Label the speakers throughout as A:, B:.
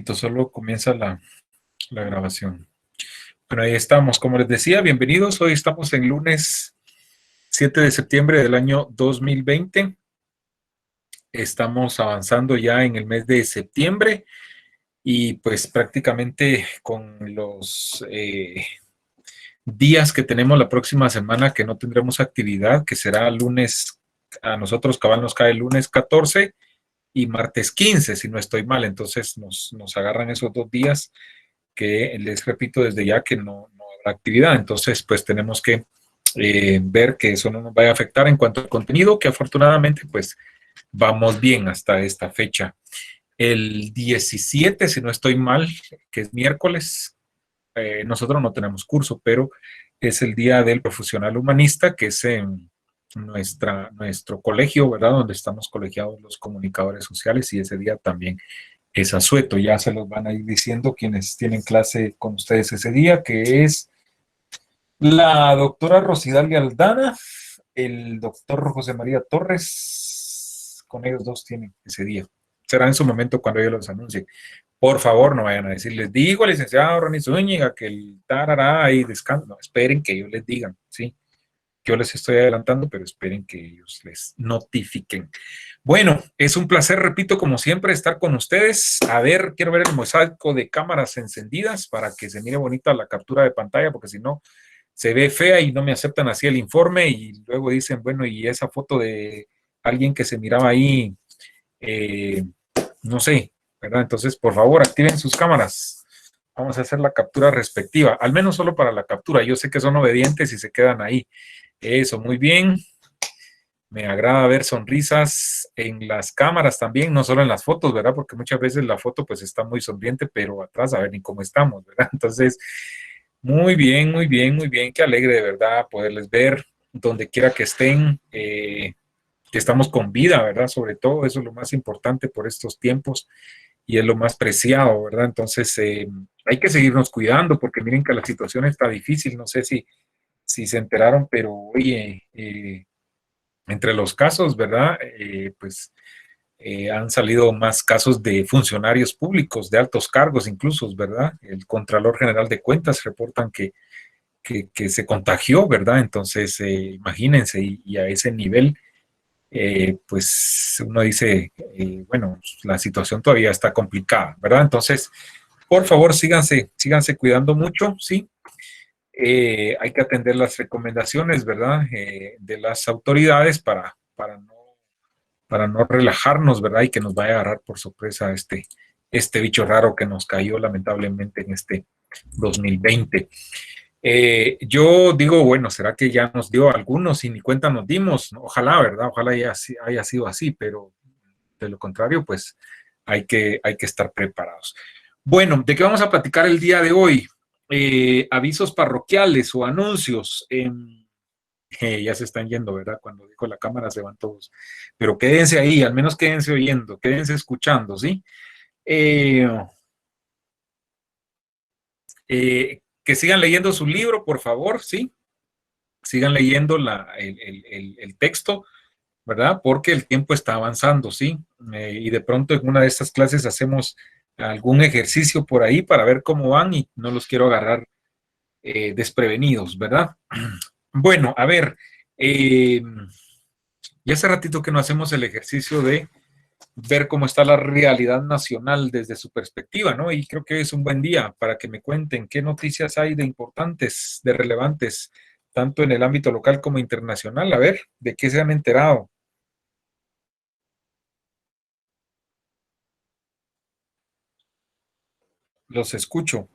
A: Solo comienza la grabación. Bueno, ahí estamos. Como les decía, bienvenidos. Hoy estamos en lunes 7 de septiembre del año 2020. Estamos avanzando ya en el mes de septiembre y pues prácticamente con los días que tenemos la próxima semana que no tendremos actividad, que será lunes, a nosotros cabal nos cae el lunes 14 y martes 15, si no estoy mal. Entonces nos agarran esos 2 días que les repito desde ya que no habrá actividad. Entonces, pues tenemos que ver que eso no nos vaya a afectar en cuanto al contenido, que afortunadamente, pues vamos bien hasta esta fecha. El 17, si no estoy mal, que es miércoles, nosotros no tenemos curso, pero es el Día del Profesional Humanista, que es en nuestro colegio, ¿verdad? Donde estamos colegiados los comunicadores sociales y ese día también es asueto. Ya se los van a ir diciendo quienes tienen clase con ustedes ese día, que es la doctora Rosidalia Aldana, el doctor José María Torres, con ellos dos tienen ese día. Será en su momento cuando ellos los anuncien. Por favor, no vayan a decir, les digo, licenciado Ronnie Zúñiga, que el tarará y descanso. No, esperen que ellos les digan, ¿sí? Yo les estoy adelantando, pero esperen que ellos les notifiquen. Bueno, es un placer, repito, como siempre, estar con ustedes. A ver, quiero ver el mosaico de cámaras encendidas para que se mire bonita la captura de pantalla, porque si no, se ve fea y no me aceptan así el informe y luego dicen, bueno, y esa foto de alguien que se miraba ahí, no sé, ¿verdad? Entonces, por favor, activen sus cámaras. Vamos a hacer la captura respectiva, al menos solo para la captura. Yo sé que son obedientes y se quedan ahí. Eso, muy bien. Me agrada ver sonrisas en las cámaras también, no solo en las fotos, ¿verdad? Porque muchas veces la foto pues está muy sonriente, pero atrás a ver ni cómo estamos, ¿verdad? Entonces, muy bien, muy bien, muy bien. Qué alegre de verdad poderles ver donde quiera que estén, que estamos con vida, ¿verdad? Sobre todo, eso es lo más importante por estos tiempos y es lo más preciado, ¿verdad? Entonces, hay que seguirnos cuidando porque miren que la situación está difícil. No sé si se enteraron, pero oye, entre los casos, ¿verdad? Pues han salido más casos de funcionarios públicos, de altos cargos incluso, ¿verdad? El Contralor General de Cuentas reportan que se contagió, ¿verdad? Entonces, imagínense, y a ese nivel, pues uno dice, bueno, la situación todavía está complicada, ¿verdad? Entonces, por favor, síganse cuidando mucho, ¿sí? Hay que atender las recomendaciones, ¿verdad? De las autoridades para no relajarnos, ¿verdad? Y que nos vaya a agarrar por sorpresa este bicho raro que nos cayó lamentablemente en este 2020. Yo digo, bueno, ¿será que ya nos dio algunos y ni cuenta nos dimos? Ojalá, ¿verdad? Ojalá ya haya sido así, pero de lo contrario, pues hay que estar preparados. Bueno, ¿de qué vamos a platicar el día de hoy? Avisos parroquiales o anuncios. Ya se están yendo, ¿verdad? Cuando dijo la cámara se van todos. Pero quédense ahí, al menos quédense oyendo, quédense escuchando, ¿sí? Eh, que sigan leyendo su libro, por favor, ¿sí? Sigan leyendo el texto, ¿verdad? Porque el tiempo está avanzando, ¿sí? Y de pronto en una de estas clases hacemos algún ejercicio por ahí para ver cómo van y no los quiero agarrar desprevenidos, ¿verdad? Bueno, a ver, ya hace ratito que no hacemos el ejercicio de ver cómo está la realidad nacional desde su perspectiva, ¿no? Y creo que es un buen día para que me cuenten qué noticias hay de importantes, de relevantes, tanto en el ámbito local como internacional. A ver, ¿de qué se han enterado? Los escucho.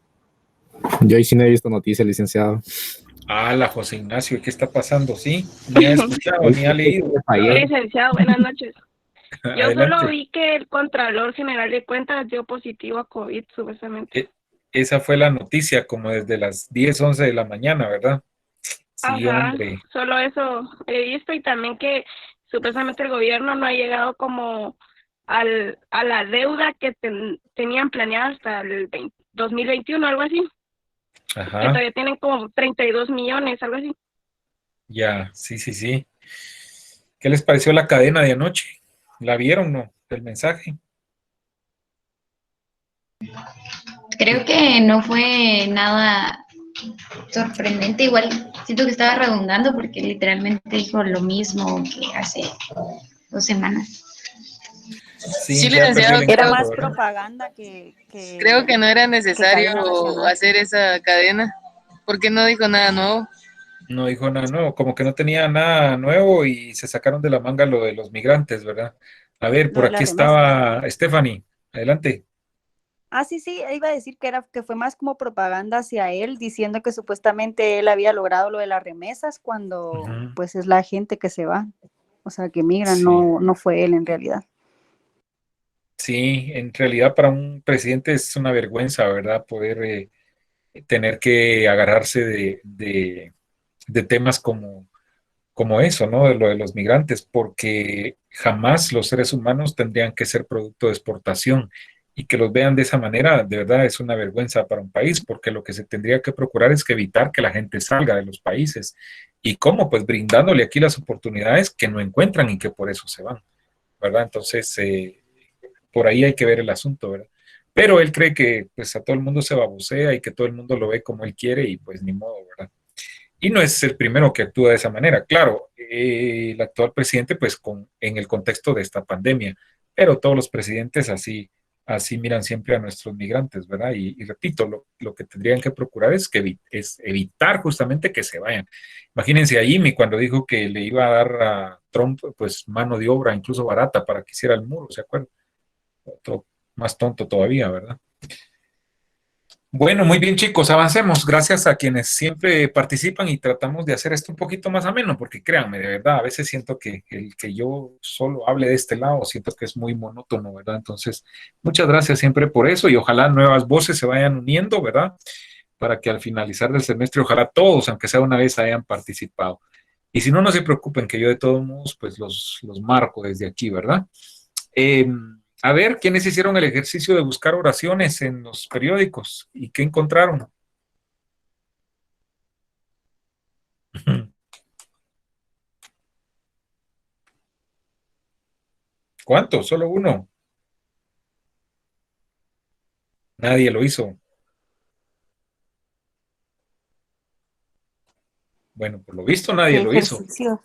B: Yo ahí sí no he visto noticias, licenciado.
A: Ah, la José Ignacio, ¿qué está pasando? Sí, ni ha escuchado,
B: Ahí
A: ni ha
B: sí creo que
A: leído.
B: me fallé.
C: Licenciado, buenas noches. Yo solo
A: Adelante.
C: vi que el Contralor General de Cuentas dio positivo a COVID, supuestamente.
A: E- Esa fue la noticia, como desde las 10, 11 de la mañana, ¿verdad? Sí,
C: Ajá,
A: hombre.
C: solo eso he visto y también que supuestamente el gobierno no ha llegado como a la deuda que tenían planeada hasta el 2021, algo así, que
A: Ajá,
C: todavía tienen como 32 millones, algo así.
A: ya, sí, sí, sí. ¿Qué les pareció la cadena de anoche? ¿La vieron, no? El mensaje.
D: Creo que no fue nada sorprendente, igual siento que estaba redundando porque literalmente dijo lo mismo que hace 2 semanas.
A: Sí,
E: Sí,
A: ya perdió el
E: licenciado,
F: Era
A: encanto,
F: más
A: ¿verdad?
F: propaganda
E: creo que no era necesario
F: cadena nacional.
E: hacer esa cadena, porque no dijo nada nuevo.
A: No dijo nada nuevo, como que no tenía nada nuevo y se sacaron de la manga lo de los migrantes, ¿verdad? A ver,
F: Lo
A: por
F: de
A: aquí
F: las remesas.
A: estaba Stephanie, adelante.
F: Ah, sí, sí, iba a decir que fue más como propaganda hacia él, diciendo que supuestamente él había logrado lo de las remesas cuando
A: Ujú.
F: pues es la gente que se va, o sea, que migran,
A: Sí,
F: no fue él en realidad.
A: sí, en realidad para un presidente es una vergüenza, ¿verdad? Poder tener que agarrarse de temas como eso, ¿no? De lo de los migrantes, porque jamás los seres humanos tendrían que ser producto de exportación y que los vean de esa manera, de verdad es una vergüenza para un país, porque lo que se tendría que procurar es que evitar que la gente salga de los países. ¿Y cómo? Pues brindándole aquí las oportunidades que no encuentran y que por eso se van, ¿verdad? Entonces, por ahí hay que ver el asunto, ¿verdad? Pero él cree que pues a todo el mundo se babosea y que todo el mundo lo ve como él quiere y pues ni modo, ¿verdad? Y no es el primero que actúa de esa manera. Claro, el actual presidente, pues en el contexto de esta pandemia, pero todos los presidentes así miran siempre a nuestros migrantes, ¿verdad? Y repito, lo que tendrían que procurar es evitar justamente que se vayan. Imagínense a Jimmy cuando dijo que le iba a dar a Trump, pues, mano de obra, incluso barata, para que hiciera el muro, ¿se acuerdan? Otro más tonto todavía, ¿verdad? Bueno, muy bien, chicos, avancemos. Gracias a quienes siempre participan y tratamos de hacer esto un poquito más ameno, porque créanme, de verdad, a veces siento que el que yo solo hable de este lado, siento que es muy monótono, ¿verdad? Entonces, muchas gracias siempre por eso y ojalá nuevas voces se vayan uniendo, ¿verdad? Para que al finalizar del semestre, ojalá todos, aunque sea una vez, hayan participado. Y si no, no se preocupen, que yo de todos modos, pues los marco desde aquí, ¿verdad? Eh, a ver, ¿quiénes hicieron el ejercicio de buscar oraciones en los periódicos y qué encontraron? ¿Cuántos? Solo uno. Nadie lo hizo. Bueno, por lo visto nadie
F: ¿Qué
A: lo hizo.
F: ejercicios?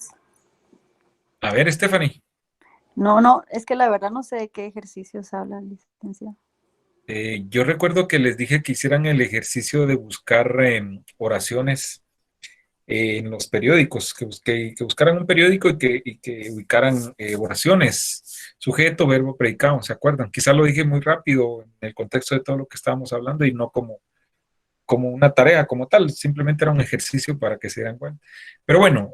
A: A ver, Stephanie,
F: No, es que la verdad no sé de qué ejercicios habla el licenciado.
A: yo recuerdo que les dije que hicieran el ejercicio de buscar oraciones en los periódicos, que buscaran un periódico y que ubicaran oraciones, sujeto, verbo, predicado, ¿se acuerdan? Quizá lo dije muy rápido en el contexto de todo lo que estábamos hablando y no como una tarea como tal, simplemente era un ejercicio para que se dieran cuenta. Pero bueno,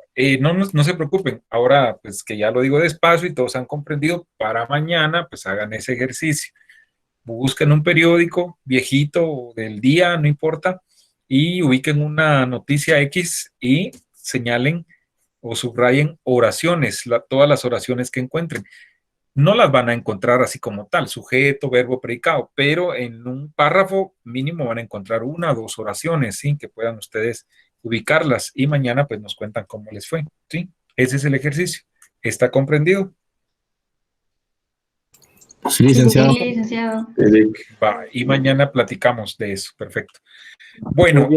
A: no se preocupen, ahora pues que ya lo digo despacio y todos han comprendido, para mañana pues hagan ese ejercicio. Busquen un periódico viejito o del día, no importa, y ubiquen una noticia X y señalen o subrayen oraciones, todas las oraciones que encuentren. No las van a encontrar así como tal, sujeto, verbo, predicado, pero en un párrafo mínimo van a encontrar una o dos oraciones, ¿sí? Que puedan ustedes ubicarlas y mañana pues nos cuentan cómo les fue, ¿sí? Ese es el ejercicio. ¿Está comprendido?
B: Sí,
F: Sí,
D: Sí,
B: licenciado.
D: licenciado.
A: Va, y mañana platicamos de eso, perfecto. Bueno,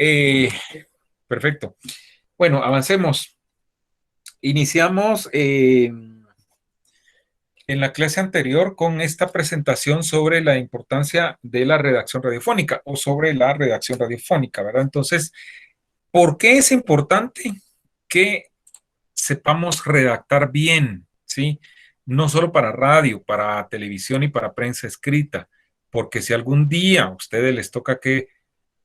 A: perfecto. Bueno, avancemos. Iniciamos en la clase anterior con esta presentación sobre la importancia de la redacción radiofónica o sobre la redacción radiofónica, ¿verdad? Entonces, ¿por qué es importante que sepamos redactar bien? ¿Sí? No solo para radio, para televisión y para prensa escrita, porque si algún día a ustedes les toca que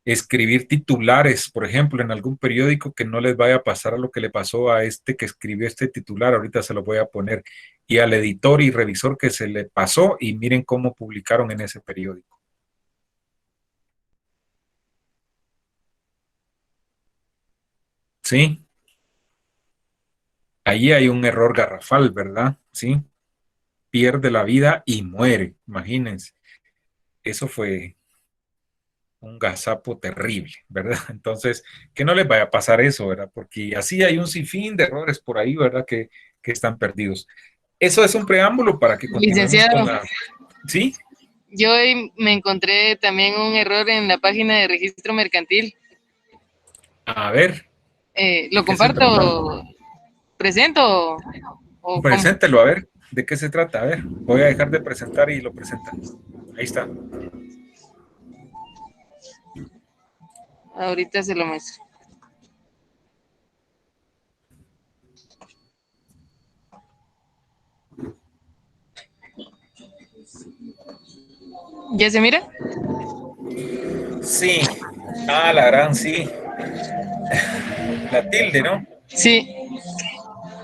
A: escribir titulares, por ejemplo, en algún periódico, que no les vaya a pasar a lo que le pasó a este que escribió este titular, ahorita se lo voy a poner, y al editor y revisor que se le pasó, y miren cómo publicaron en ese periódico. ¿Sí? Ahí hay un error garrafal, ¿verdad? ¿Sí? Pierde la vida y muere, imagínense. Eso fue un gazapo terrible, ¿verdad? Entonces, que no les vaya a pasar eso, ¿verdad? Porque así hay un sinfín de errores por ahí, ¿verdad? Que están perdidos. Eso es un preámbulo para que continuemos con
E: Licenciado,
A: la... ¿Sí?
E: Yo hoy me encontré también un error en la página de registro mercantil.
A: A ver, ¿de
E: ¿Lo
A: qué se trataba?
E: comparto? ¿Presento? ¿O cómo?
A: Preséntelo, a ver, ¿de qué se trata? A ver, voy a dejar de presentar y lo presentan. Ahí está.
E: Ahorita se lo muestro. ¿Ya se mira?
A: Sí. Ah, la gran, sí. La tilde, ¿no?
E: Sí.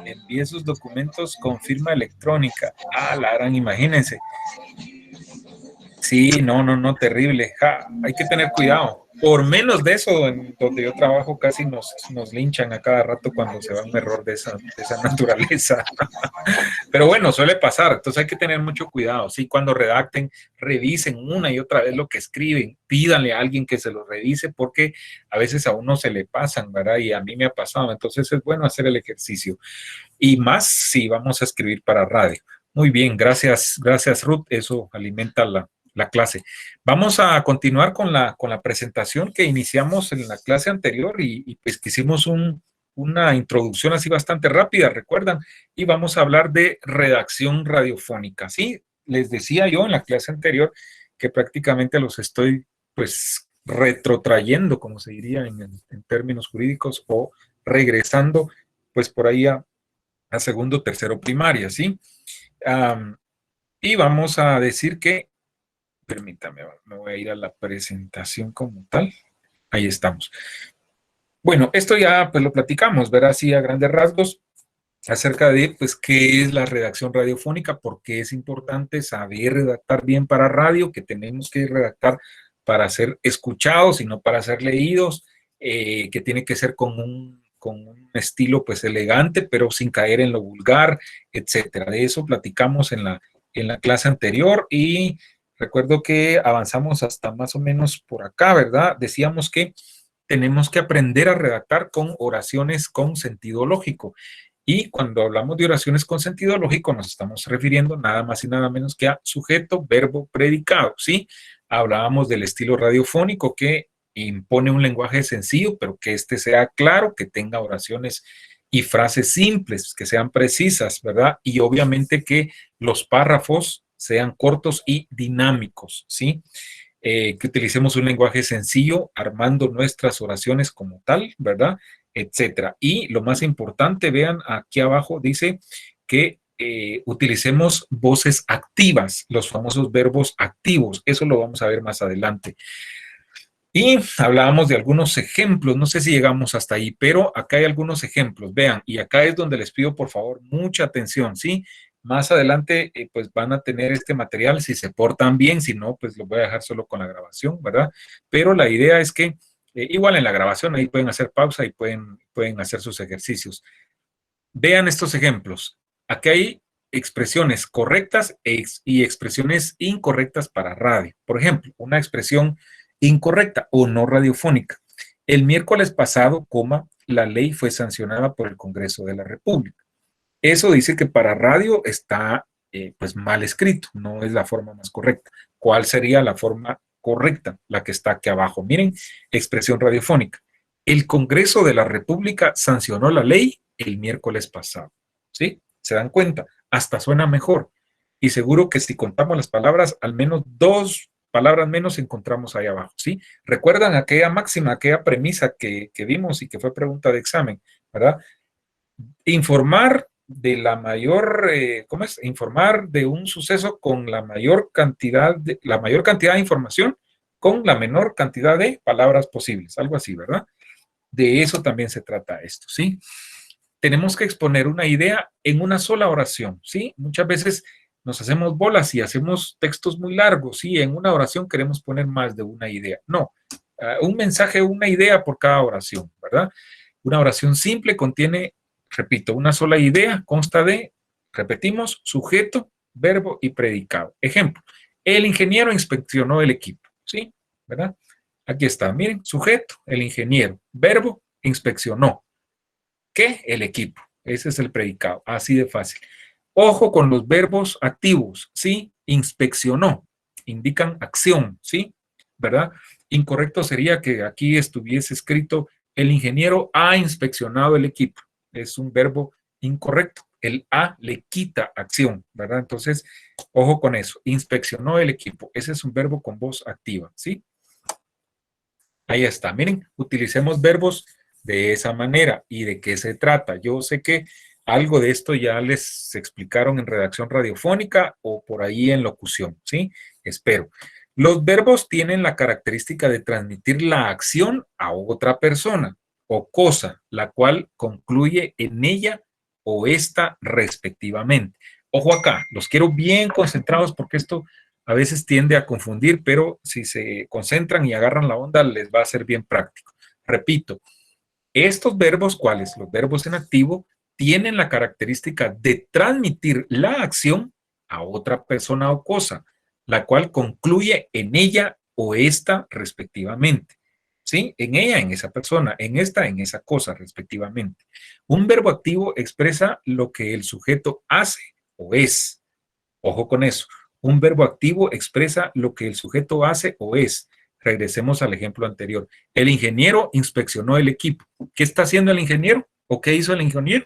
A: Envíe sus documentos con firma electrónica. Ah, la gran, imagínense. Sí, no, terrible. Ja, hay que tener cuidado. Por menos de eso, en donde yo trabajo, casi nos linchan a cada rato cuando se va un error de esa naturaleza. Pero bueno, suele pasar, entonces hay que tener mucho cuidado. Sí, cuando redacten, revisen una y otra vez lo que escriben, pídanle a alguien que se lo revise, porque a veces a uno se le pasan, ¿verdad? Y a mí me ha pasado, entonces es bueno hacer el ejercicio. Y más si vamos a escribir para radio. Muy bien, gracias Ruth, eso alimenta la clase. Vamos a continuar con la presentación que iniciamos en la clase anterior y pues que hicimos una introducción así bastante rápida, ¿recuerdan? Y vamos a hablar de redacción radiofónica, ¿sí? Les decía yo en la clase anterior que prácticamente los estoy pues retrotrayendo, como se diría en términos jurídicos, o regresando pues por ahí a segundo, tercero primaria, ¿sí? Y vamos a decir que, permítame, me voy a ir a la presentación como tal. Ahí estamos. Bueno, esto ya pues lo platicamos, ¿verdad? Así a grandes rasgos acerca de pues qué es la redacción radiofónica, por qué es importante saber redactar bien para radio, que tenemos que redactar para ser escuchados y no para ser leídos, que tiene que ser con un estilo pues elegante, pero sin caer en lo vulgar, etcétera. De eso platicamos en la clase anterior y recuerdo que avanzamos hasta más o menos por acá, ¿verdad? Decíamos que tenemos que aprender a redactar con oraciones con sentido lógico. Y cuando hablamos de oraciones con sentido lógico, nos estamos refiriendo nada más y nada menos que a sujeto, verbo, predicado, ¿sí? Hablábamos del estilo radiofónico que impone un lenguaje sencillo, pero que éste sea claro, que tenga oraciones y frases simples, que sean precisas, ¿verdad? Y obviamente que los párrafos sean cortos y dinámicos, ¿sí? Que utilicemos un lenguaje sencillo, armando nuestras oraciones como tal, ¿verdad? Etcétera. Y lo más importante, vean aquí abajo, dice que utilicemos voces activas, los famosos verbos activos. Eso lo vamos a ver más adelante. Y hablábamos de algunos ejemplos, no sé si llegamos hasta ahí, pero acá hay algunos ejemplos, vean, y acá es donde les pido por favor mucha atención, ¿sí? Más adelante pues van a tener este material si se portan bien, si no, pues lo voy a dejar solo con la grabación, ¿verdad? Pero la idea es que igual en la grabación ahí pueden hacer pausa y pueden hacer sus ejercicios. Vean estos ejemplos. Aquí hay expresiones correctas y expresiones incorrectas para radio. Por ejemplo, una expresión incorrecta o no radiofónica. El miércoles pasado, la ley fue sancionada por el Congreso de la República. Eso dice que para radio está pues mal escrito, no es la forma más correcta. ¿Cuál sería la forma correcta? La que está aquí abajo. Miren, expresión radiofónica. El Congreso de la República sancionó la ley el miércoles pasado. ¿Sí? ¿Se dan cuenta? Hasta suena mejor. Y seguro que si contamos las palabras, al menos dos palabras menos encontramos ahí abajo. ¿Sí? ¿Recuerdan aquella máxima, aquella premisa que vimos y que fue pregunta de examen? ¿Verdad? Informar de la mayor, ¿cómo es? Informar de un suceso con la mayor cantidad de información con la menor cantidad de palabras posibles, algo así, ¿verdad? De eso también se trata esto, ¿sí? Tenemos que exponer una idea en una sola oración, ¿sí? Muchas veces nos hacemos bolas y hacemos textos muy largos, ¿sí? En una oración queremos poner más de una idea. No, un mensaje, una idea por cada oración, ¿verdad? Una oración simple contiene, repito, una sola idea, consta de, repetimos, sujeto, verbo y predicado. Ejemplo, el ingeniero inspeccionó el equipo, ¿sí? ¿Verdad? Aquí está, miren, sujeto, el ingeniero, verbo, inspeccionó. ¿Qué? El equipo. Ese es el predicado, así de fácil. Ojo con los verbos activos, ¿sí? Inspeccionó. indican acción, ¿sí? ¿Verdad? Incorrecto sería que aquí estuviese escrito el ingeniero ha inspeccionado el equipo. Es un verbo incorrecto. El ha le quita acción, ¿verdad? Entonces, ojo con eso. Inspeccionó el equipo. Ese es un verbo con voz activa, ¿sí? Ahí está. Miren, utilicemos verbos de esa manera. ¿Y de qué se trata? Yo sé que algo de esto ya les explicaron en redacción radiofónica o por ahí en locución, ¿sí? Espero. Los verbos tienen la característica de transmitir la acción a otra persona o cosa, la cual concluye en ella o esta respectivamente. Ojo acá, los quiero bien concentrados porque esto a veces tiende a confundir, pero si se concentran y agarran la onda, les va a ser bien práctico. Repito, estos verbos, ¿cuáles? Los verbos en activo, tienen la característica de transmitir la acción a otra persona o cosa, la cual concluye en ella o esta respectivamente. ¿Sí? En ella, en esa persona, en esta, en esa cosa, respectivamente. Un verbo activo expresa lo que el sujeto hace o es. Ojo con eso. Un verbo activo expresa lo que el sujeto hace o es. Regresemos al ejemplo anterior. El ingeniero inspeccionó el equipo. ¿Qué está haciendo el ingeniero? ¿O qué hizo el ingeniero?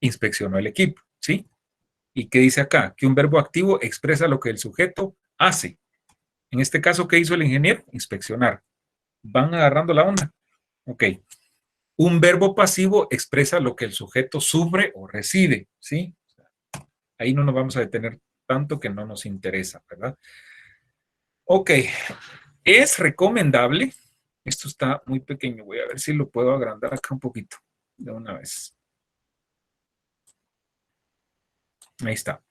A: Inspeccionó el equipo, ¿sí? ¿Y qué dice acá? Que un verbo activo expresa lo que el sujeto hace. En este caso, ¿qué hizo el ingeniero? Inspeccionar. ¿Van agarrando la onda? Ok. Un verbo pasivo expresa lo que el sujeto sufre o recibe, ¿sí? Ahí no nos vamos a detener tanto que no nos interesa, ¿verdad? Ok. Es recomendable, esto está muy pequeño, voy a ver si lo puedo agrandar acá un poquito, de una vez. Ahí está.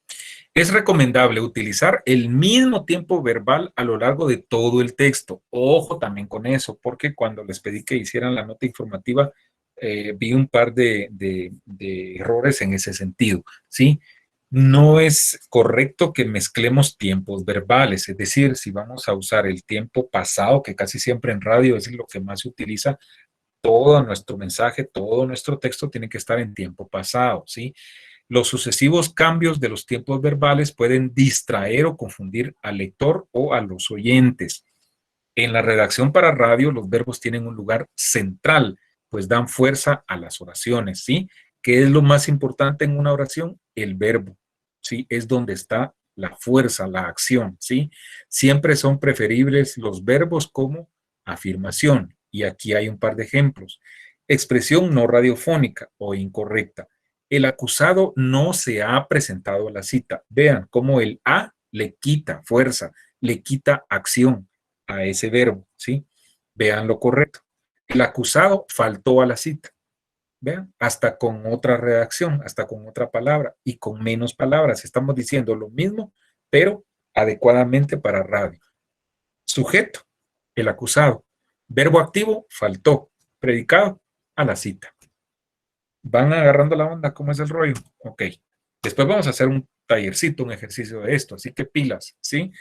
A: Es recomendable utilizar el mismo tiempo verbal a lo largo de todo el texto. Ojo también con eso, porque cuando les pedí que hicieran la nota informativa, vi un par de errores en ese sentido, ¿sí? No es correcto que mezclemos tiempos verbales, es decir, si vamos a usar el tiempo pasado, que casi siempre en radio es lo que más se utiliza, todo nuestro mensaje, todo nuestro texto tiene que estar en tiempo pasado, ¿sí? Los sucesivos cambios de los tiempos verbales pueden distraer o confundir al lector o a los oyentes. En la redacción para radio, los verbos tienen un lugar central, pues dan fuerza a las oraciones, ¿sí? ¿Qué es lo más importante en una oración? El verbo, ¿sí? Es donde está la fuerza, la acción, ¿sí? Siempre son preferibles los verbos como afirmación, y aquí hay un par de ejemplos. Expresión no radiofónica o incorrecta. El acusado no se ha presentado a la cita. Vean cómo el a le quita fuerza, le quita acción a ese verbo, ¿sí? Vean lo correcto. El acusado faltó a la cita. Vean, hasta con otra redacción, hasta con otra palabra y con menos palabras. Estamos diciendo lo mismo, pero adecuadamente para radio. Sujeto, el acusado. Verbo activo, faltó. Predicado, a la cita. ¿Van agarrando la onda? ¿Cómo es el rollo? Ok. Después vamos a hacer un tallercito, un ejercicio de esto, así que pilas, ¿sí?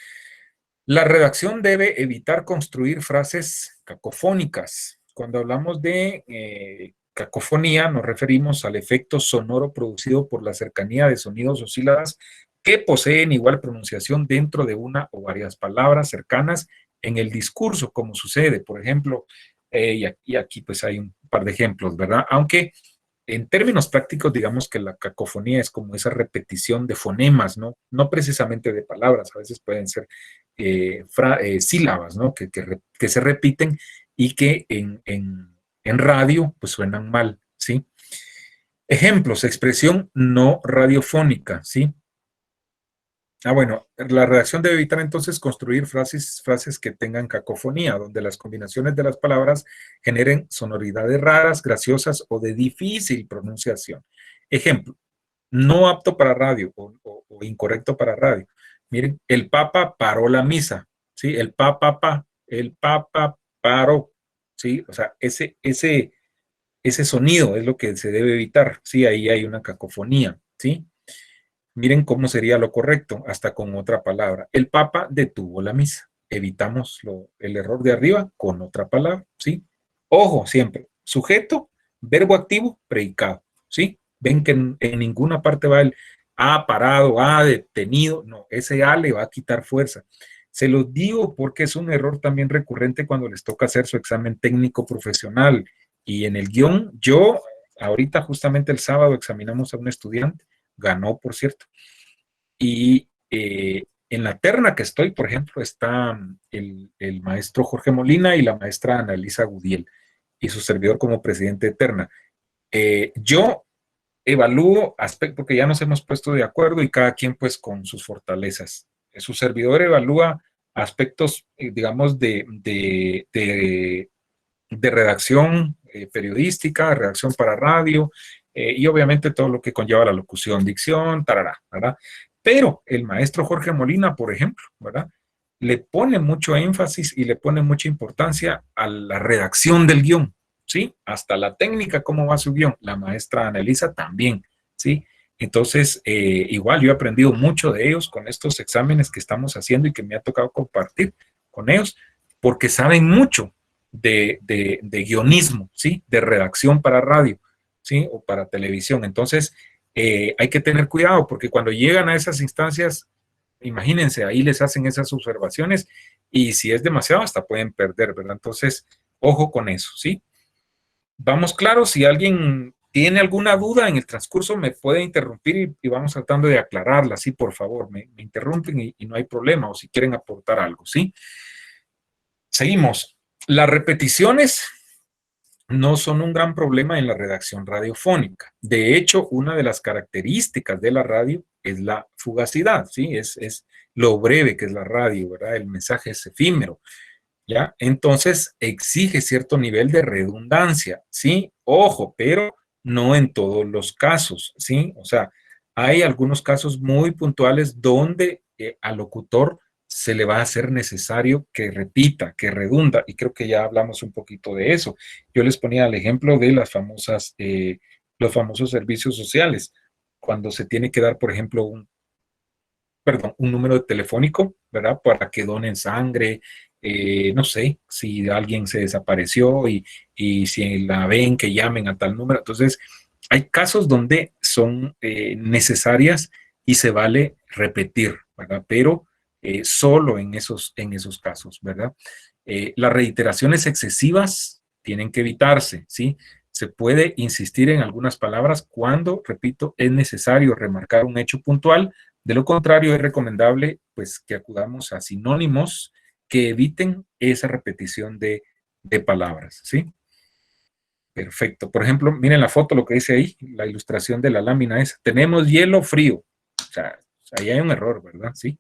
A: La redacción debe evitar construir frases cacofónicas. Cuando hablamos de cacofonía, nos referimos al efecto sonoro producido por la cercanía de sonidos o sílabas que poseen igual pronunciación dentro de una o varias palabras cercanas en el discurso, como sucede, por ejemplo, y aquí pues hay un par de ejemplos, ¿verdad? Aunque en términos prácticos, digamos que la cacofonía es como esa repetición de fonemas, ¿no? No precisamente de palabras, a veces pueden ser sílabas, ¿no? Que se repiten y que en radio pues suenan mal, ¿sí? Ejemplos, expresión no radiofónica, ¿sí? Bueno, la redacción debe evitar entonces construir frases que tengan cacofonía, donde las combinaciones de las palabras generen sonoridades raras, graciosas o de difícil pronunciación. Ejemplo, no apto para radio o incorrecto para radio. Miren, el Papa paró la misa, ¿sí? El Papa paró, ¿sí? O sea, ese sonido es lo que se debe evitar, ¿sí? Ahí hay una cacofonía, ¿sí? Miren cómo sería lo correcto, hasta con otra palabra. El Papa detuvo la misa. Evitamos el error de arriba con otra palabra, ¿sí? Ojo, siempre. Sujeto, verbo activo, predicado, ¿sí? Ven que en ninguna parte va el ha parado, ha detenido. No, ese a le va a quitar fuerza. Se los digo porque es un error también recurrente cuando les toca hacer su examen técnico profesional. Y en el guión, yo, ahorita justamente el sábado examinamos a un estudiante, ganó, por cierto, y en la terna que estoy, por ejemplo, está el maestro Jorge Molina y la maestra Annalisa Gudiel, y su servidor como presidente de terna. Yo evalúo aspectos, porque ya nos hemos puesto de acuerdo y cada quien pues con sus fortalezas. Su servidor evalúa aspectos, digamos, de redacción periodística, redacción para radio, y obviamente todo lo que conlleva la locución, dicción, tarará, ¿verdad? Pero el maestro Jorge Molina, por ejemplo, ¿verdad? Le pone mucho énfasis y le pone mucha importancia a la redacción del guión, ¿sí? Hasta la técnica, cómo va su guión. La maestra Annalisa también, ¿sí? Entonces, igual yo he aprendido mucho de ellos con estos exámenes que estamos haciendo y que me ha tocado compartir con ellos, porque saben mucho de guionismo, ¿sí? De redacción para radio, ¿sí? O para televisión. Entonces, hay que tener cuidado porque cuando llegan a esas instancias, imagínense, ahí les hacen esas observaciones y si es demasiado hasta pueden perder, ¿verdad? Entonces, ojo con eso, ¿sí? Vamos claro, si alguien tiene alguna duda en el transcurso me puede interrumpir y vamos tratando de aclararla, sí, por favor, me interrumpen y no hay problema, o si quieren aportar algo, ¿sí? Seguimos. Las repeticiones no son un gran problema en la redacción radiofónica. De hecho, una de las características de la radio es la fugacidad, ¿sí? Es lo breve que es la radio, ¿verdad? El mensaje es efímero, ¿ya? Entonces, exige cierto nivel de redundancia, ¿sí? Ojo, pero no en todos los casos, ¿sí? O sea, hay algunos casos muy puntuales donde al locutor se le va a hacer necesario que repita, que redunda, y creo que ya hablamos un poquito de eso. Yo les ponía el ejemplo de las famosas, los famosos servicios sociales, cuando se tiene que dar, por ejemplo, un número de telefónico, ¿verdad? Para que donen sangre, no sé, si alguien se desapareció y si la ven, que llamen a tal número. Entonces, hay casos donde son necesarias y se vale repetir, ¿verdad? Pero solo en esos casos, ¿verdad? Las reiteraciones excesivas tienen que evitarse, ¿sí? Se puede insistir en algunas palabras cuando, repito, es necesario remarcar un hecho puntual. De lo contrario, es recomendable pues, que acudamos a sinónimos que eviten esa repetición de palabras, ¿sí? Perfecto. Por ejemplo, miren la foto, lo que dice ahí, la ilustración de la lámina es, tenemos hielo frío. O sea, ahí hay un error, ¿verdad? Sí.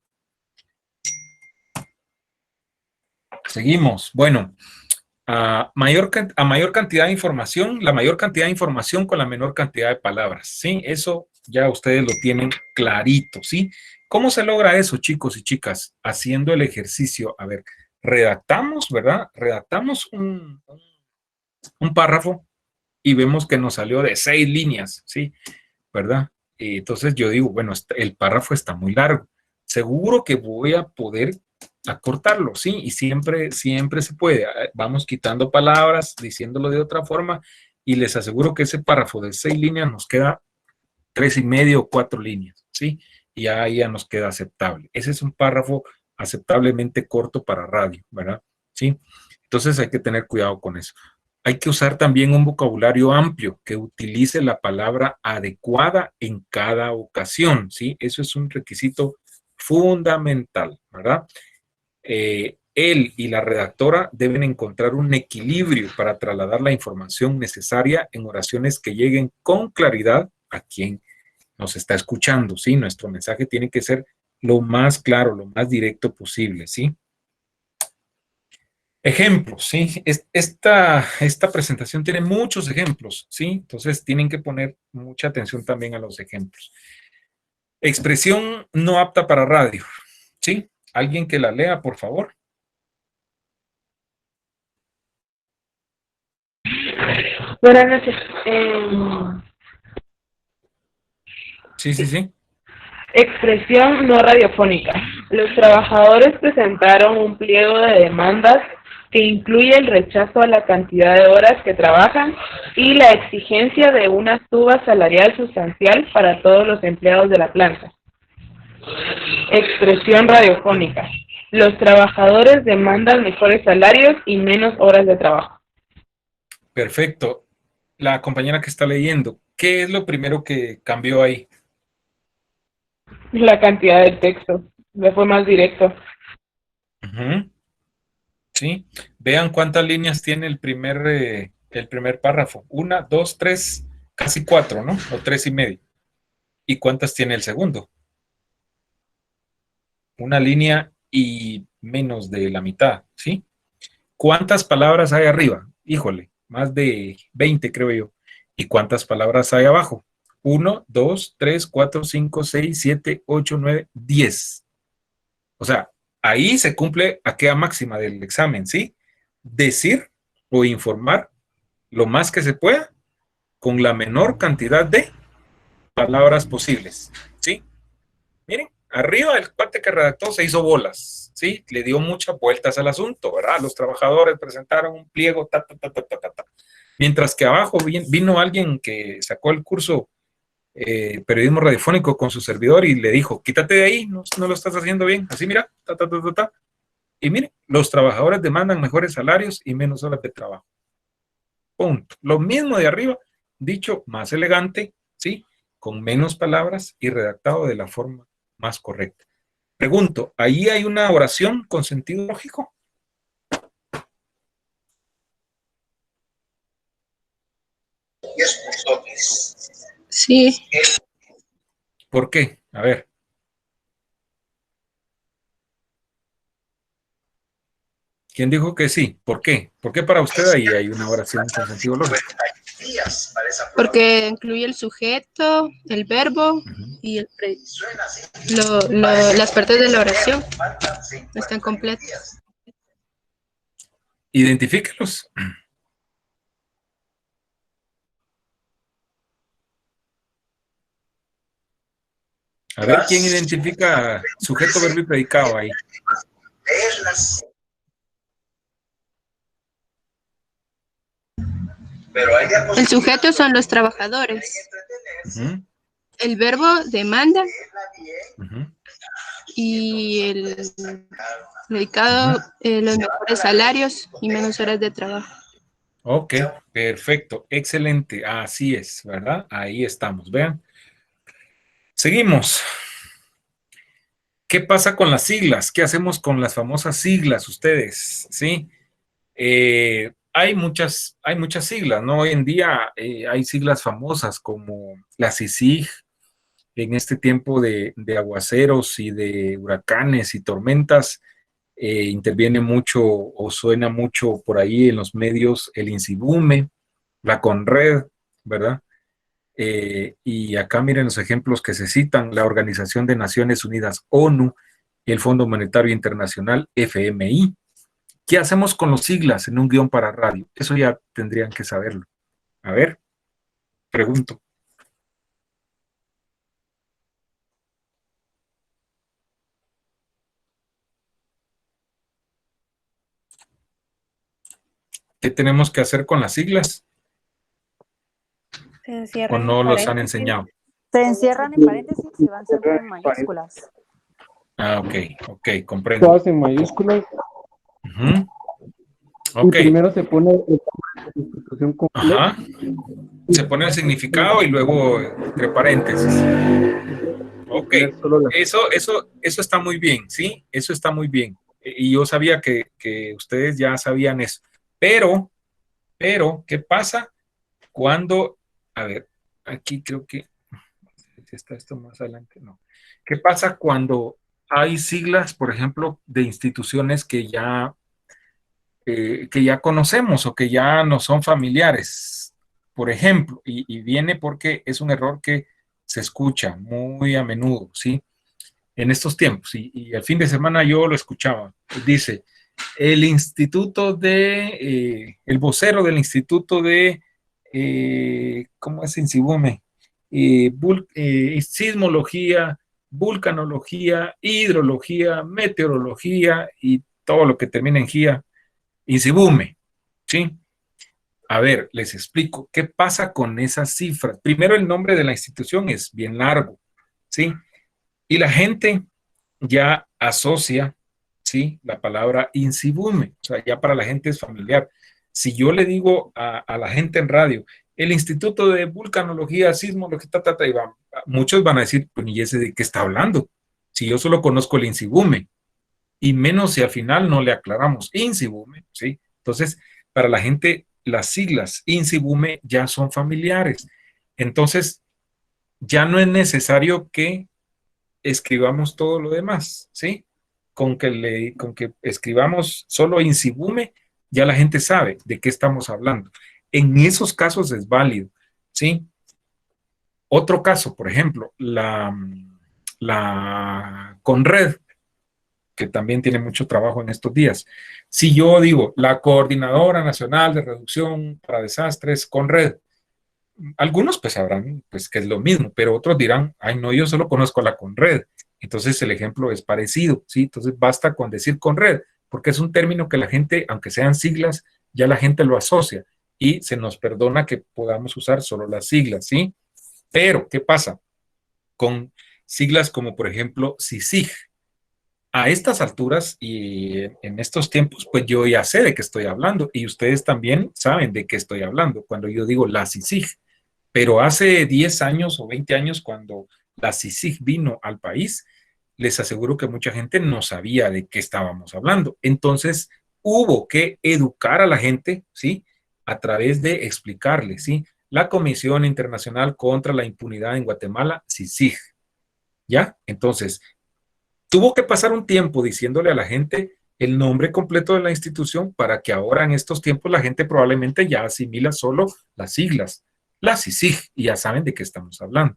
A: Seguimos. Bueno, a mayor cantidad de información, la mayor cantidad de información con la menor cantidad de palabras, ¿sí? Eso ya ustedes lo tienen clarito, ¿sí? ¿Cómo se logra eso, chicos y chicas? Haciendo el ejercicio. A ver, redactamos, ¿verdad? Redactamos un párrafo y vemos que nos salió de 6 líneas, ¿sí? ¿Verdad? Entonces yo digo, bueno, el párrafo está muy largo. Seguro que voy a poder acortarlo, ¿sí? Y siempre se puede. Vamos quitando palabras, diciéndolo de otra forma, y les aseguro que ese párrafo de 6 líneas nos queda 3,5 o 4 líneas, ¿sí? Y ahí ya nos queda aceptable. Ese es un párrafo aceptablemente corto para radio, ¿verdad? ¿Sí? Entonces hay que tener cuidado con eso. Hay que usar también un vocabulario amplio que utilice la palabra adecuada en cada ocasión, ¿sí? Eso es un requisito fundamental, ¿verdad? Él y la redactora deben encontrar un equilibrio para trasladar la información necesaria en oraciones que lleguen con claridad a quien nos está escuchando, ¿sí? Nuestro mensaje tiene que ser lo más claro, lo más directo posible, ¿sí? Ejemplos, ¿sí? Esta presentación tiene muchos ejemplos, ¿sí? Entonces tienen que poner mucha atención también a los ejemplos. Expresión no apta para radio, ¿sí? ¿Alguien que la lea, por favor?
G: Buenas noches.
A: Sí.
G: Expresión no radiofónica. Los trabajadores presentaron un pliego de demandas que incluye el rechazo a la cantidad de horas que trabajan y la exigencia de una suba salarial sustancial para todos los empleados de la planta. Expresión radiofónica. Los trabajadores demandan mejores salarios y menos horas de trabajo.
A: Perfecto. La compañera que está leyendo, ¿qué es lo primero que cambió ahí?
G: La cantidad de texto. Le fue más directo.
A: Ujú. Sí. Vean cuántas líneas tiene el primer párrafo. Una, dos, tres, casi cuatro, ¿no? O tres y medio. ¿Y cuántas tiene el segundo? Una línea y menos de la mitad, ¿sí? ¿Cuántas palabras hay arriba? Híjole, más de 20 creo yo. ¿Y cuántas palabras hay abajo? 1, 2, 3, 4, 5, 6, 7, 8, 9, 10. O sea, ahí se cumple aquella máxima del examen, ¿sí? Decir o informar lo más que se pueda con la menor cantidad de palabras posibles, ¿sí? Miren, arriba el cuate que redactó se hizo bolas, ¿sí? Le dio muchas vueltas al asunto, ¿verdad? Los trabajadores presentaron un pliego, ta, ta, ta, ta, ta, ta, ta. Mientras que abajo vino alguien que sacó el curso periodismo radiofónico con su servidor y le dijo, quítate de ahí, no, no lo estás haciendo bien, así mira, ta, ta, ta, ta, ta. Y miren, los trabajadores demandan mejores salarios y menos horas de trabajo. Punto. Lo mismo de arriba, dicho más elegante, ¿sí? Con menos palabras y redactado de la forma más correcta. Pregunto, ¿ahí hay una oración con sentido lógico?
H: Sí,
A: ¿Por qué? A ver. ¿Quién dijo que sí? ¿Por qué? ¿Por qué para usted ahí hay una oración con sentido lógico?
H: porque incluye el sujeto, el verbo y las partes de la oración están completas.
A: Identifíquelos. A ver, ¿quién identifica sujeto, verbo y predicado ahí?
H: El sujeto son los trabajadores.
A: Uh-huh.
H: El verbo demanda
A: Uh-huh.
H: y el predicado los mejores salarios y menos horas de trabajo.
A: Ok, perfecto, excelente, así es, ¿verdad? Ahí estamos, vean. Seguimos. ¿Qué pasa con las siglas? ¿Qué hacemos con las famosas siglas ustedes? ¿Sí? Hay muchas siglas, ¿no? Hoy en día hay siglas famosas como la CICIG, en este tiempo de aguaceros y de huracanes y tormentas, interviene mucho o suena mucho por ahí en los medios el INSIBUME, la CONRED, ¿verdad? Y acá miren los ejemplos que se citan: la Organización de Naciones Unidas, ONU, y el Fondo Monetario Internacional, FMI. ¿Qué hacemos con los siglas en un guión para radio? Eso ya tendrían que saberlo. A ver, pregunto. ¿Qué tenemos que hacer con las siglas?
F: Se
A: ¿O
F: encierran en
A: no los han
F: paréntesis.
A: enseñado?
F: Se encierran en paréntesis y van siempre en mayúsculas.
A: Ah, ok, comprendo.
I: Todas en mayúsculas.
A: Uh-huh.
I: Y
A: Ok,
I: primero se pone el nombre de la institución completa.
A: ajá. Se pone el significado y luego entre paréntesis. Ok,
I: Solo la-
A: eso está muy bien, ¿sí? Eso está muy bien. Y yo sabía que ustedes ya sabían eso. Pero, ¿qué pasa cuando, a ver, aquí creo que, si está esto más adelante, no. ¿Qué pasa cuando hay siglas, por ejemplo, de instituciones que ya conocemos o que ya no son familiares? Por ejemplo, y viene porque es un error que se escucha muy a menudo, ¿sí? En estos tiempos, y el fin de semana yo lo escuchaba, dice, el vocero del Instituto de, ¿cómo es INSIBUME? Sismología, vulcanología, hidrología, meteorología y todo lo que termina en GIA, INSIBUME, ¿sí? A ver, les explico, ¿qué pasa con esas cifras? Primero, el nombre de la institución es bien largo, ¿sí? Y la gente ya asocia, ¿sí?, ¿sí? La palabra INSIBUME, o sea, ya para la gente es familiar. Si yo le digo a la gente en radio, el Instituto de Vulcanología, Sismología, y muchos van a decir, pues, ¿y ese de qué está hablando? Si yo solo conozco el INSIBUME, y menos si al final no le aclaramos INSIBUME, ¿sí? Entonces, para la gente, las siglas INSIBUME ya son familiares. Entonces, ya no es necesario que escribamos todo lo demás, ¿sí? Con que escribamos solo INSIBUME, ya la gente sabe de qué estamos hablando. En esos casos es válido, ¿sí? Otro caso, por ejemplo, la CONRED, que también tiene mucho trabajo en estos días. Si yo digo la Coordinadora Nacional de Reducción para Desastres, CONRED, algunos pues sabrán pues que es lo mismo, pero otros dirán, ay no, yo solo conozco la CONRED. Entonces el ejemplo es parecido, ¿sí? Entonces basta con decir CONRED, porque es un término que la gente, aunque sean siglas, ya la gente lo asocia y se nos perdona que podamos usar solo las siglas, ¿sí? Pero, ¿qué pasa? Con siglas como, por ejemplo, CICIG. A estas alturas y en estos tiempos, pues yo ya sé de qué estoy hablando y ustedes también saben de qué estoy hablando cuando yo digo la CICIG. Pero hace 10 años o 20 años, cuando la CICIG vino al país, les aseguro que mucha gente no sabía de qué estábamos hablando. Entonces, hubo que educar a la gente, ¿sí? A través de explicarles, ¿sí? La Comisión Internacional contra la Impunidad en Guatemala, CICIG. ¿Ya? Entonces, tuvo que pasar un tiempo diciéndole a la gente el nombre completo de la institución para que ahora en estos tiempos la gente probablemente ya asimila solo las siglas, la CICIG, y ya saben de qué estamos hablando.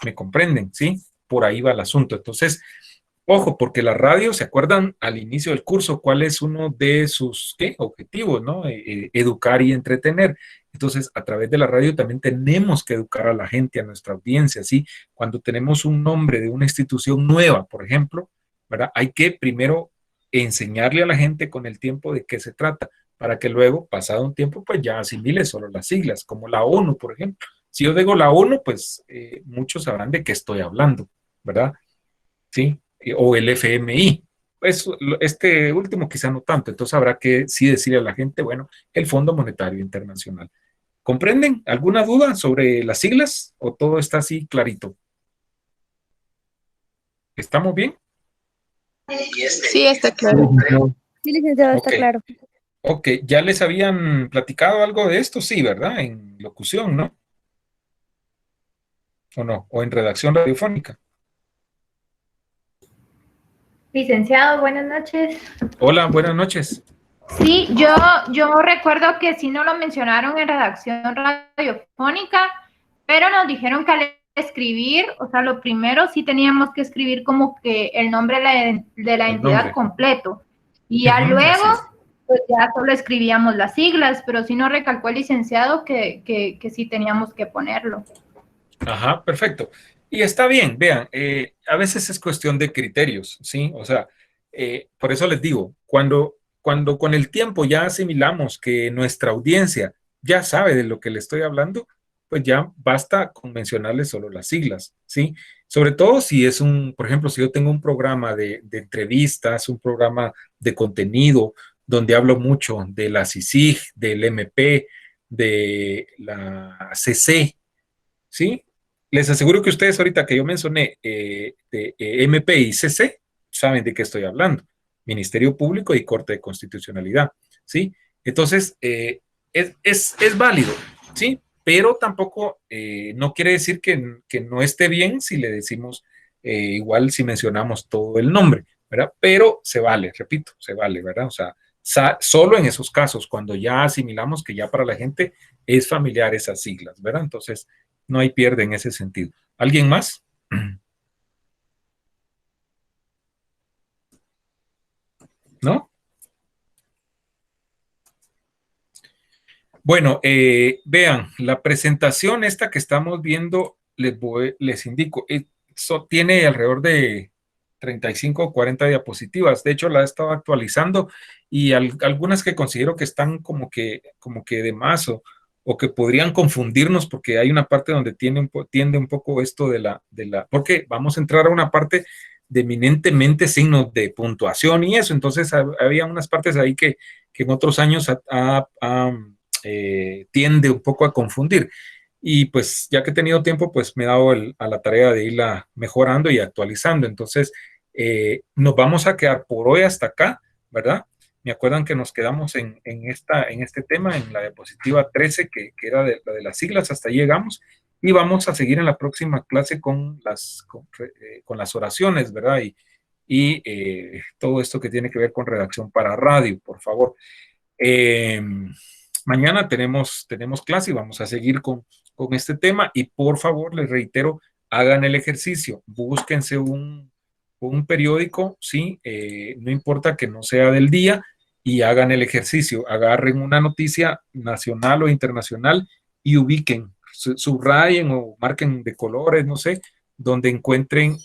A: ¿Me comprenden? ¿Sí? Por ahí va el asunto. Entonces, ojo, porque la radio, ¿se acuerdan al inicio del curso cuál es uno de sus objetivos, ¿no? Educar y entretener. Entonces, a través de la radio también tenemos que educar a la gente, a nuestra audiencia, ¿sí? Cuando tenemos un nombre de una institución nueva, por ejemplo, ¿verdad? Hay que primero enseñarle a la gente con el tiempo de qué se trata, para que luego, pasado un tiempo, pues ya asimile solo las siglas, como la ONU, por ejemplo. Si yo digo la ONU, pues muchos sabrán de qué estoy hablando, ¿verdad? ¿Sí? O el FMI. Pues este último quizá no tanto, entonces habrá que sí decirle a la gente, bueno, el Fondo Monetario Internacional. ¿Comprenden? ¿Alguna duda sobre las siglas o todo está así clarito? ¿Estamos bien?
H: Sí, está claro.
F: Sí, licenciado, está
A: Ok.
F: claro.
A: Ok, ¿ya les habían platicado algo de esto? Sí, ¿verdad? En locución, ¿no? ¿O no? ¿O en redacción radiofónica?
J: Licenciado, buenas noches.
A: Hola, buenas noches.
J: Sí, yo recuerdo que sí nos lo mencionaron en redacción radiofónica, pero nos dijeron que al escribir, o sea, lo primero sí teníamos que escribir como que el nombre de la
A: El
J: entidad
A: nombre.
J: completo. Y ya
A: Ujú,
J: luego,
A: así es.
J: pues ya solo escribíamos las siglas, pero sí nos recalcó el licenciado que sí teníamos que ponerlo.
A: Ajá, perfecto. Y está bien, vean, a veces es cuestión de criterios, ¿sí? O sea, por eso les digo, cuando con el tiempo ya asimilamos que nuestra audiencia ya sabe de lo que le estoy hablando, pues ya basta con mencionarles solo las siglas, ¿sí? Sobre todo si es por ejemplo, si yo tengo un programa de entrevistas, un programa de contenido, donde hablo mucho de la CICIG, del MP, de la CC, ¿sí? Les aseguro que ustedes ahorita que yo mencioné de MP y CC, saben de qué estoy hablando. Ministerio Público y Corte de Constitucionalidad, ¿sí? Entonces, es válido, ¿sí? Pero tampoco no quiere decir que no esté bien si le decimos, igual si mencionamos todo el nombre, ¿verdad? Pero se vale, repito, se vale, ¿verdad? O sea, solo en esos casos, cuando ya asimilamos que ya para la gente es familiar esas siglas, ¿verdad? Entonces, no hay pierde en ese sentido. ¿Alguien más? ¿No? Bueno, vean, la presentación esta que estamos viendo, les indico, tiene alrededor de 35 o 40 diapositivas. De hecho, la he estado actualizando y algunas que considero que están como que de más o que podrían confundirnos porque hay una parte donde tiende un poco esto porque vamos a entrar a una parte eminentemente signos de puntuación y eso. Entonces había unas partes ahí que en otros años tiende un poco a confundir. Y pues ya que he tenido tiempo, pues me he dado a la tarea de irla mejorando y actualizando. Entonces nos vamos a quedar por hoy hasta acá, ¿verdad? Me acuerdan que nos quedamos en este tema, en la diapositiva 13, que era la de las siglas, hasta ahí llegamos. Y vamos a seguir en la próxima clase con las oraciones, ¿verdad? Y todo esto que tiene que ver con redacción para radio, por favor. Mañana tenemos clase y vamos a seguir con este tema. Y por favor, les reitero, hagan el ejercicio, búsquense un periódico, ¿sí? No importa que no sea del día, y hagan el ejercicio, agarren una noticia nacional o internacional y ubiquen, subrayen o marquen de colores, no sé, donde encuentren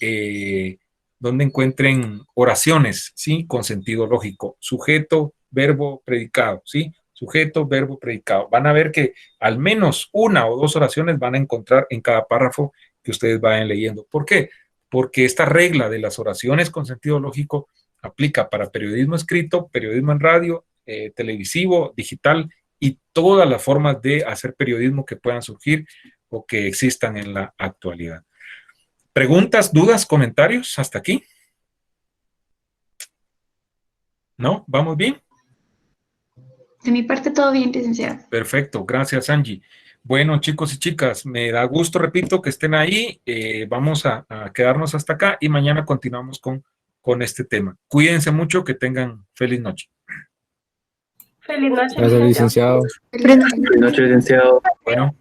A: oraciones, ¿sí? Con sentido lógico, sujeto, verbo, predicado, ¿sí? Sujeto, verbo, predicado. Van a ver que al menos una o dos oraciones van a encontrar en cada párrafo que ustedes vayan leyendo. ¿Por qué? Porque esta regla de las oraciones con sentido lógico aplica para periodismo escrito, periodismo en radio, televisivo, digital y todas las formas de hacer periodismo que puedan surgir o que existan en la actualidad. ¿Preguntas, dudas, comentarios hasta aquí? ¿No? ¿Vamos bien?
D: De mi parte todo bien, licenciado.
A: Perfecto, gracias Angie. Bueno, chicos y chicas, me da gusto, repito, que estén ahí. Vamos a quedarnos hasta acá y mañana continuamos con este tema. Cuídense mucho, que tengan feliz noche.
C: Feliz noche.
B: Gracias, licenciado.
D: Feliz noche.
I: Buenas noches, licenciado.
A: Bueno.